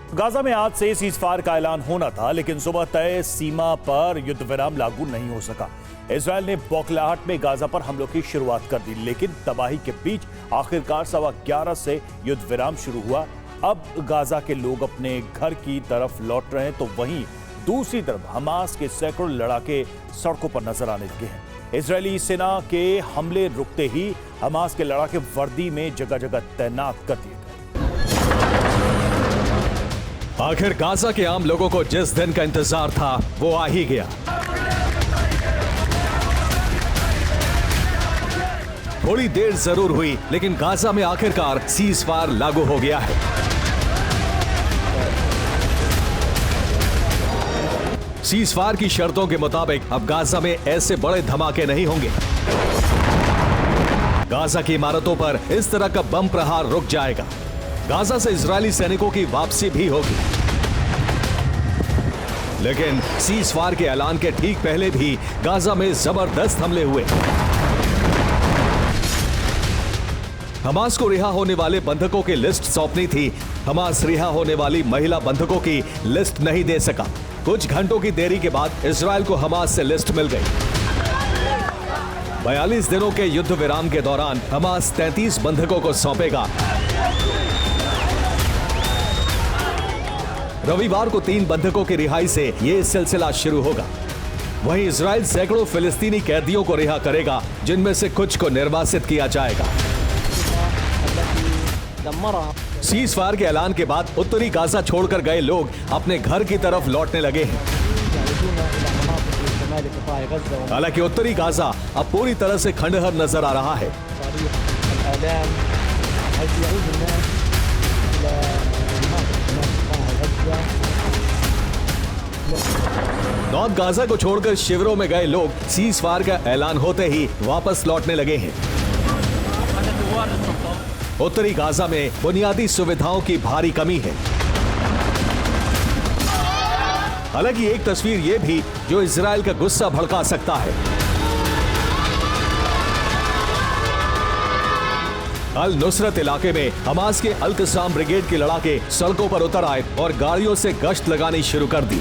Gaza में आज से सीजफायर का ऐलान होना था, लेकिन सुबह तय सीमा पर युद्ध विराम लागू नहीं हो सका। इजरायल ने बौखलाहट में गाजा पर हमलों की शुरुआत कर दी, लेकिन तबाही के बीच आखिरकार 11:15 से युद्ध विराम शुरू हुआ। अब गाजा के लोग अपने घर की तरफ लौट रहे हैं, तो वहीं दूसरी तरफ हमास के सैकड़ों लड़ाके सड़कों पर नजर आने लगे हैं। इजरायली सेना के हमले रुकते ही हमास के लड़ाके वर्दी में जगह जगह तैनात कर दिए गए। आखिर गाजा के आम लोगों को जिस दिन का इंतजार था वो आ ही गया। थोड़ी देर जरूर हुई, लेकिन गाजा में आखिरकार सीजफायर लागू हो गया है। सीजफायर की शर्तों के मुताबिक अब गाजा में ऐसे बड़े धमाके नहीं होंगे। गाजा की इमारतों पर इस तरह का बम प्रहार रुक जाएगा। गाजा से इजरायली सैनिकों की वापसी भी होगी। लेकिन सीजफायर के ऐलान के ठीक पहले भी गाजा में जबरदस्त हमले हुए। हमास को रिहा होने वाले बंधकों की लिस्ट सौंपनी थी। हमास रिहा होने वाली महिला बंधकों की लिस्ट नहीं दे सका। कुछ घंटों की देरी के बाद इजरायल को हमास से लिस्ट मिल गई। 42 दिनों के युद्ध विराम के दौरान हमास 33 बंधकों को सौंपेगा। रविवार को 3 बंधकों की रिहाई से यह सिलसिला शुरू होगा। वहीं इजरायल सैकड़ों फिलिस्तीनी कैदियों को रिहा करेगा, जिनमें से कुछ को निर्वासित किया जाएगा। सीजफायर के ऐलान के बाद उत्तरी गाजा छोड़कर गए लोग अपने घर की तरफ लौटने लगे हैं। हालांकि उत्तरी गाजा अब पूरी तरह से खंडहर नजर आ रहा है। नॉर्थ गाजा को छोड़कर शिविरों में गए लोग सीजफायर का ऐलान होते ही वापस लौटने लगे हैं। उत्तरी गाजा में बुनियादी सुविधाओं की भारी कमी है। हालांकि एक तस्वीर यह भी जो इजरायल का गुस्सा भड़का सकता है। अल नुसरत इलाके में हमास के अल कसाम ब्रिगेड के लड़ाके सड़कों पर उतर आए और गाड़ियों से गश्त लगानी शुरू कर दी।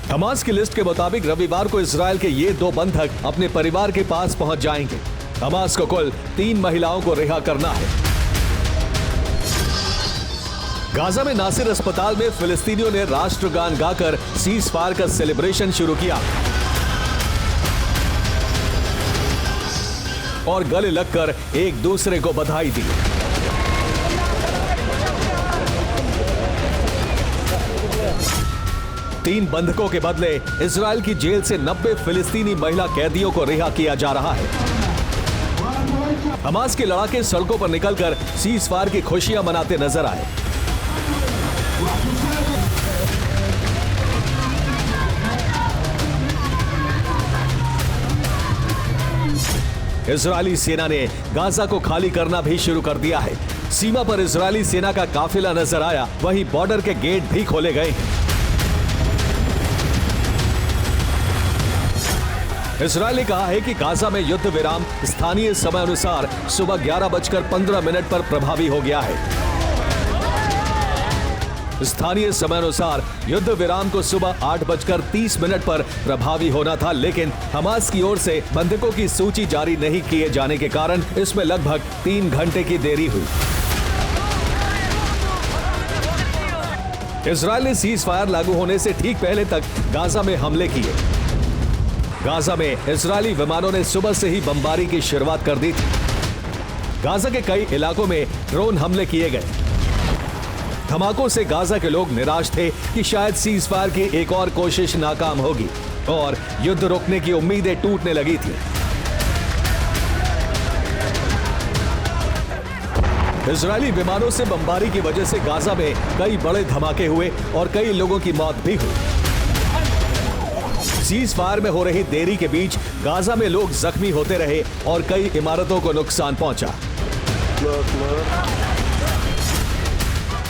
हमास की लिस्ट के मुताबिक रविवार को इजरायल के ये 2 बंधक अपने परिवार के पास पहुंच जाएंगे। हमास को कुल 3 महिलाओं को रिहा करना है। गाजा में नासिर अस्पताल में फिलिस्तीनियों ने राष्ट्रगान गाकर सीजफायर का सेलिब्रेशन शुरू किया और गले लगकर एक दूसरे को बधाई दी। तीन बंधकों के बदले इजरायल की जेल से 90 फिलिस्तीनी महिला कैदियों को रिहा किया जा रहा है। हमास के लड़ाके सड़कों पर निकलकर सीजफायर की खुशियां मनाते नजर आए। इजरायली सेना ने गाजा को खाली करना भी शुरू कर दिया है। सीमा पर इजरायली सेना का काफिला नजर आया, वहीं बॉर्डर के गेट भी खोले गए हैं। इजरायल ने कहा है कि गाजा में युद्ध विराम स्थानीय समय अनुसार सुबह 11:15 पर प्रभावी हो गया है। स्थानीय समय अनुसार युद्ध विराम को सुबह 8:30 पर प्रभावी होना था, लेकिन हमास की ओर से बंधकों की सूची जारी नहीं किए जाने के कारण इसमें लगभग 3 घंटे की देरी हुई। इजरायल ने सीजफायर लागू होने से ठीक पहले तक गाजा में हमले किए। गाजा में इजरायली विमानों ने सुबह से ही बमबारी की शुरुआत कर दी थी। गाजा के कई इलाकों में ड्रोन हमले किए गए। धमाकों से गाजा के लोग निराश थे कि शायद सीजफायर की एक और कोशिश नाकाम होगी और युद्ध रोकने की उम्मीदें टूटने लगी थी। इजरायली विमानों से बमबारी की वजह से गाजा में कई बड़े धमाके हुए और कई लोगों की मौत भी हुई। सीजफायर में हो रही देरी के बीच गाजा में लोग जख्मी होते रहे और कई इमारतों को नुकसान पहुंचा।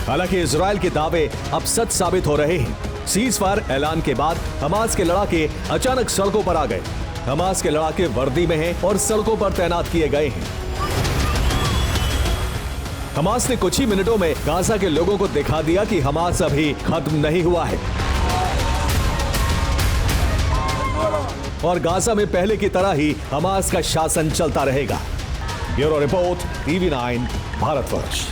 हालांकि इजरायल के दावे अब सच साबित हो रहे हैं। सीज फायर ऐलान के बाद हमास के लड़ाके अचानक सड़कों पर आ गए। हमास के लड़ाके वर्दी में हैं और सड़कों पर तैनात किए गए हैं। हमास ने कुछ ही मिनटों में गाजा के लोगों को दिखा दिया कि हमास अभी खत्म नहीं हुआ है और गाजा में पहले की तरह ही हमास का शासन चलता रहेगा। Bureau report, TV9 Bharatvarsh.